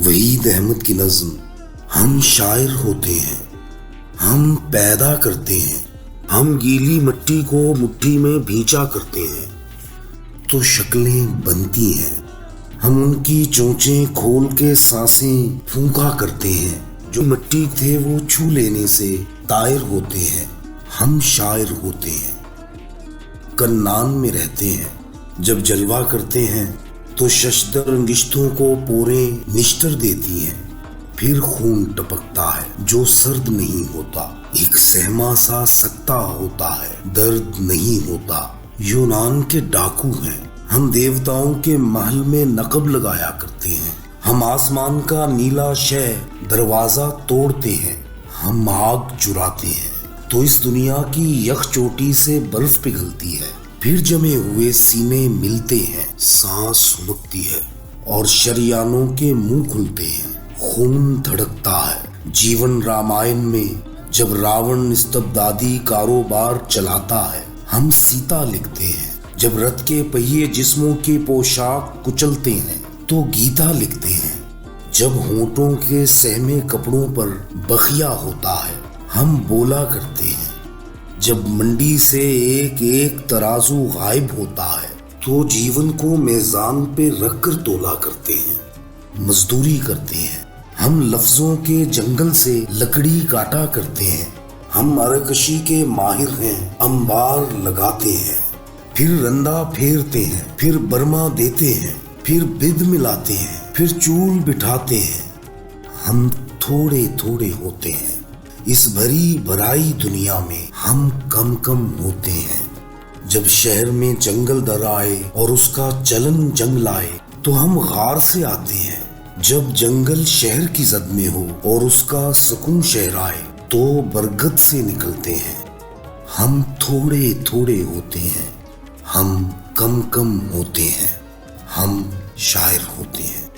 वहीद अहमद की नज्म, हम शायर होते हैं, हम पैदा करते हैं, हम गीली मिट्टी को मुट्ठी में भींचा करते हैं तो शक्लें बनती हैं, हम उनकी चोंचें खोल के सांसें फूंका करते हैं, जो मिट्टी थे वो छू लेने से तायर होते हैं, हम शायर होते हैं। कन्नान में रहते हैं, जब जलवा करते हैं तो शशदर अंगिश्तों को पोरें निश्तर देती हैं, फिर खून टपकता है जो सर्द नहीं होता, एक सहमा सा सकता होता है, दर्द नहीं होता। यूनान के डाकू हैं, हम देवताओं के महल में नकब लगाया करते हैं, हम आसमान का नीला शह दरवाजा तोड़ते हैं, हम आग चुराते हैं तो इस दुनिया की यख चोटी से बर्फ पिघलती है, फिर जमे हुए सीने मिलते हैं, सांस सुबकती है और शरियानों के मुंह खुलते हैं, खून धड़कता है। जीवन रामायण में जब रावण इस्तबदादी कारोबार चलाता है, हम सीता लिखते हैं, जब रथ के पहिए जिस्मों के पोशाक कुचलते हैं तो गीता लिखते हैं, जब होंठों के सहमे कपड़ों पर बखिया होता है हम बोला करते हैं, जब मंडी से एक एक तराजू गायब होता है तो जीवन को मेज़ान पे रखकर तोला करते हैं, मजदूरी करते हैं, हम लफ्जों के जंगल से लकड़ी काटा करते हैं, हम अरकशी के माहिर हैं, अंबार लगाते हैं, फिर रंदा फेरते हैं, फिर बर्मा देते हैं, फिर बिद मिलाते हैं, फिर चूल बिठाते हैं, हम थोड़े थोड़े होते हैं, इस भरी भराई दुनिया में हम कम कम होते हैं। जब शहर में जंगल दर आए और उसका चलन जंग लाए तो हम गार से आते हैं, जब जंगल शहर की जद में हो और उसका सुकून शहर आए तो बरगद से निकलते हैं। हम थोड़े थोड़े होते हैं, हम कम कम होते हैं, हम शायर होते हैं।